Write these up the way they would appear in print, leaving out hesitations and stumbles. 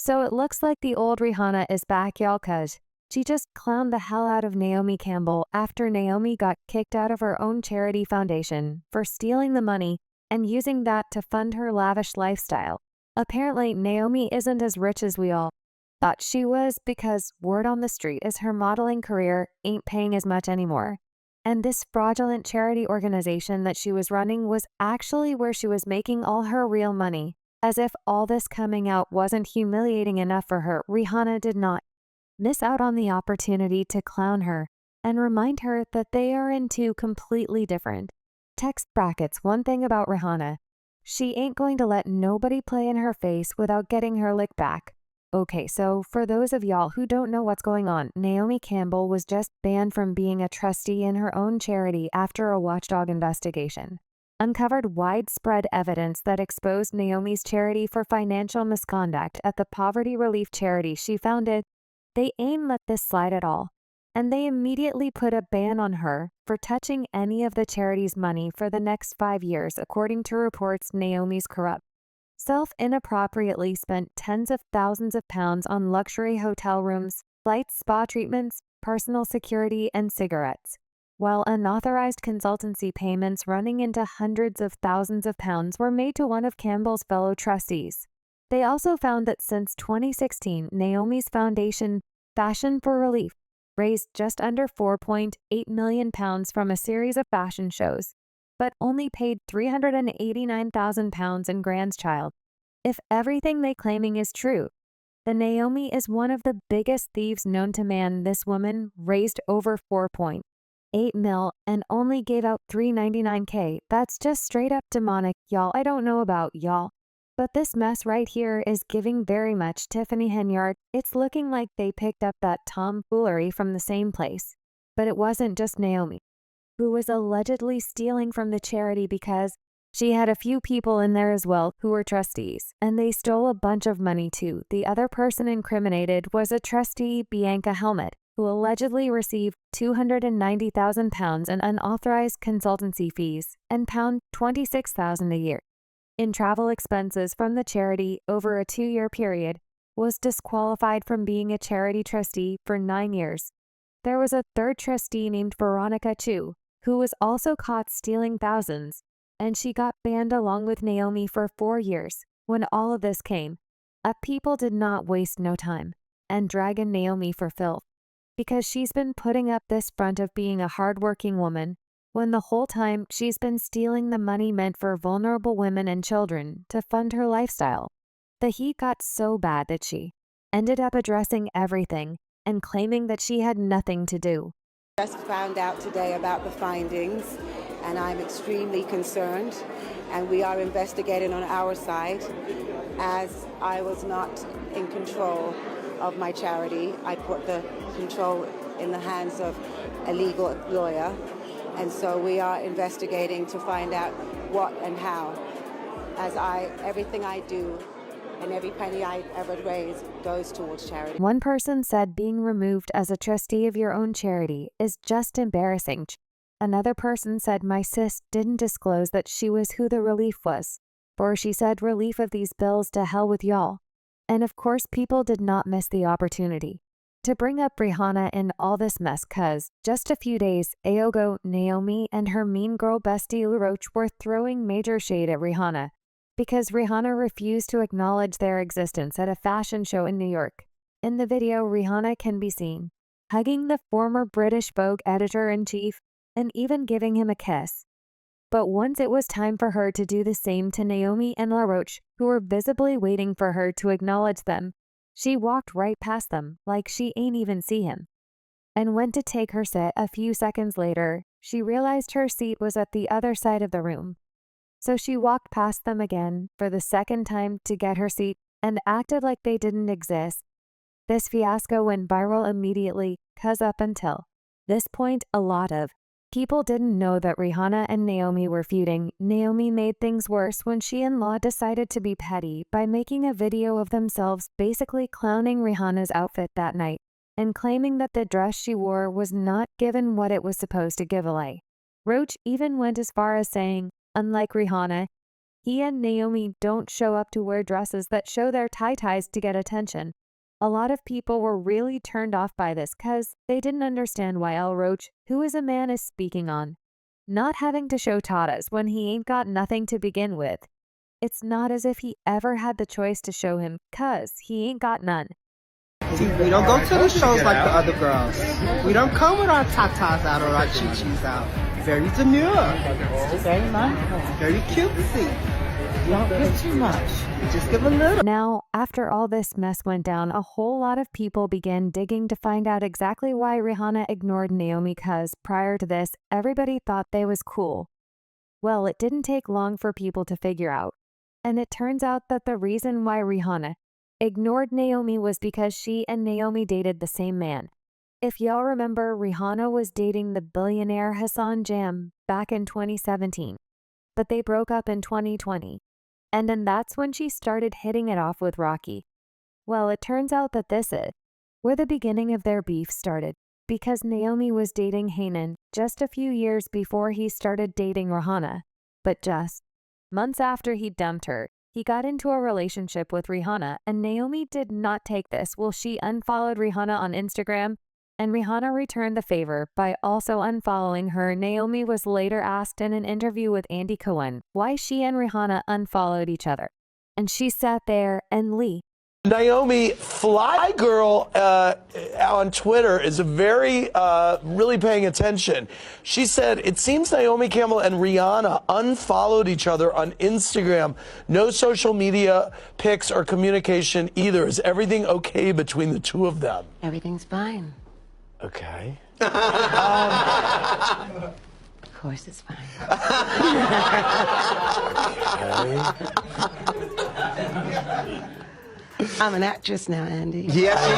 So it looks like the old Rihanna is back, y'all, cuz she just clowned the hell out of Naomi Campbell after Naomi got kicked out of her own charity foundation for stealing the money and using that to fund her lavish lifestyle. Apparently, Naomi isn't as rich as we all thought she was, because word on the street is her modeling career ain't paying as much anymore. And this fraudulent charity organization that she was running was actually where she was making all her real money. As if all this coming out wasn't humiliating enough for her, Rihanna did not miss out on the opportunity to clown her and remind her that they are in two completely different text brackets. One thing about Rihanna: she ain't going to let nobody play in her face without getting her lick back. Okay, so for those of y'all who don't know what's going on, Naomi Campbell was just banned from being a trustee in her own charity after a watchdog investigation uncovered widespread evidence that exposed Naomi's charity for financial misconduct at the poverty relief charity she founded. They ain't let this slide at all, and they immediately put a ban on her for touching any of the charity's money for the next 5 years, according to reports. Naomi's corrupt self inappropriately spent tens of thousands of pounds on luxury hotel rooms, flights, spa treatments, personal security, and cigarettes, while unauthorized consultancy payments running into hundreds of thousands of pounds were made to one of Campbell's fellow trustees. They also found that since 2016, Naomi's foundation, Fashion for Relief, raised just under £4.8 million from a series of fashion shows, but only paid £389,000 in grandchild. If everything they claiming is true, then Naomi is one of the biggest thieves known to man. This woman raised over £4.8 million and only gave out $399K. That's just straight up demonic, y'all. I don't know about y'all, but this mess right here is giving very much Tiffany Henyard. It's looking like they picked up that tomfoolery from the same place. But it wasn't just Naomi who was allegedly stealing from the charity, because she had a few people in there as well who were trustees, and they stole a bunch of money too. The other person incriminated was a trustee, Bianca Helmet, who allegedly received £290,000 in unauthorized consultancy fees and £26,000 a year in travel expenses from the charity over a 2-year period, was disqualified from being a charity trustee for 9 years. There was a third trustee named Veronica Chu, who was also caught stealing thousands, and she got banned along with Naomi for 4 years. When all of this came up, people did not waste no time and dragging Naomi for filth, because she's been putting up this front of being a hardworking woman, when the whole time she's been stealing the money meant for vulnerable women and children to fund her lifestyle. The heat got so bad that she ended up addressing everything and claiming that she had nothing to do. Just found out today about the findings, and I'm extremely concerned, and we are investigating on our side. As I was not in control of my charity, I put the control in the hands of a legal lawyer, and so we are investigating to find out what and how, as everything I do and every penny I ever raise goes towards charity. One person said being removed as a trustee of your own charity is just embarrassing. Another person said my sis didn't disclose that she was who the relief was, for she said relief of these bills to hell with y'all. And of course, people did not miss the opportunity to bring up Rihanna in all this mess, cause just a few days ago, Naomi and her mean girl bestie LaRoche were throwing major shade at Rihanna because Rihanna refused to acknowledge their existence at a fashion show in New York. In the video, Rihanna can be seen hugging the former British Vogue editor-in-chief and even giving him a kiss. But once it was time for her to do the same to Naomi and LaRoche, who were visibly waiting for her to acknowledge them, she walked right past them like she ain't even see him, and went to take her seat. A few seconds later, she realized her seat was at the other side of the room. So she walked past them again for the second time to get her seat and acted like they didn't exist. This fiasco went viral immediately, cause up until this point, a lot of people didn't know that Rihanna and Naomi were feuding. Naomi made things worse when she and Law decided to be petty by making a video of themselves basically clowning Rihanna's outfit that night and claiming that the dress she wore was not given what it was supposed to give away. Roach even went as far as saying, unlike Rihanna, he and Naomi don't show up to wear dresses that show their tie-ties to get attention. A lot of people were really turned off by this because they didn't understand why El Roach, who is a man, is speaking on not having to show tatas when he ain't got nothing to begin with. It's not as if he ever had the choice to show him, cause he ain't got none. See, we don't go to the shows like the other girls. We don't come with our tatas out or our chi-chis out. Very demure. Very mindful. Very cutesy. You don't give too much. You just give a little. Now, after all this mess went down, a whole lot of people began digging to find out exactly why Rihanna ignored Naomi, cause prior to this, everybody thought they was cool. Well, it didn't take long for people to figure out. And it turns out that the reason why Rihanna ignored Naomi was because she and Naomi dated the same man. If y'all remember, Rihanna was dating the billionaire Hassan Jam back in 2017, but they broke up in 2020. And then that's when she started hitting it off with Rocky. Well, it turns out that this is where the beginning of their beef started, because Naomi was dating Hanan just a few years before he started dating Rihanna. But just months after he dumped her, he got into a relationship with Rihanna, and Naomi did not take this. Well, she unfollowed Rihanna on Instagram, and Rihanna returned the favor by also unfollowing her. Naomi was later asked in an interview with Andy Cohen why she and Rihanna unfollowed each other. And she sat there and Lee. Naomi, Fly Girl on Twitter is very, really paying attention. She said, it seems Naomi Campbell and Rihanna unfollowed each other on Instagram. No social media pics or communication either. Is everything okay between the two of them? Everything's fine. Okay. Of course it's fine. Okay. I'm an actress now, Andy. Yes, you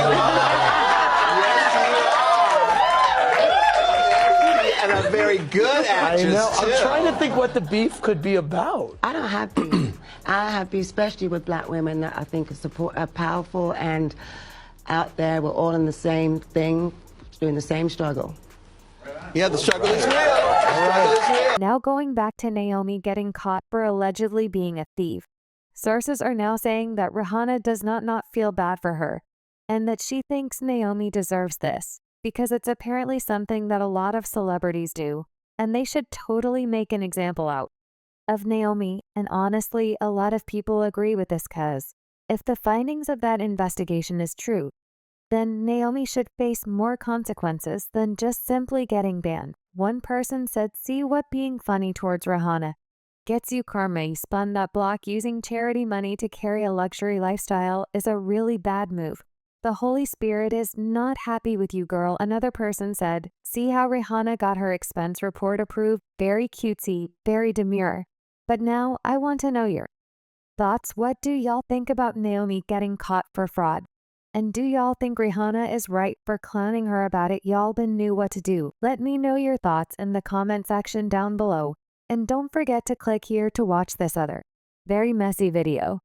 are. And a very good actress, I know. too. I'm trying to think what the beef could be about. I don't have beef. I have beef, especially with black women that I think are powerful and out there. We're all in the same thing, doing the same struggle. Yeah, the struggle is real. The struggle is real. Now going back to Naomi getting caught for allegedly being a thief. Sources are now saying that Rihanna does not feel bad for her, and that she thinks Naomi deserves this, because it's apparently something that a lot of celebrities do, and they should totally make an example out of Naomi. And honestly, a lot of people agree with this, cause if the findings of that investigation is true, then Naomi should face more consequences than just simply getting banned. One person said, see what being funny towards Rihanna gets you karma. You spun that block using charity money to carry a luxury lifestyle is a really bad move. The Holy Spirit is not happy with you, girl. Another person said, see how Rihanna got her expense report approved? Very cutesy, very demure. But now I want to know your thoughts. What do y'all think about Naomi getting caught for fraud? And do y'all think Rihanna is right for clowning her about it? Y'all been knew what to do. Let me know your thoughts in the comment section down below. And don't forget to click here to watch this other very messy video.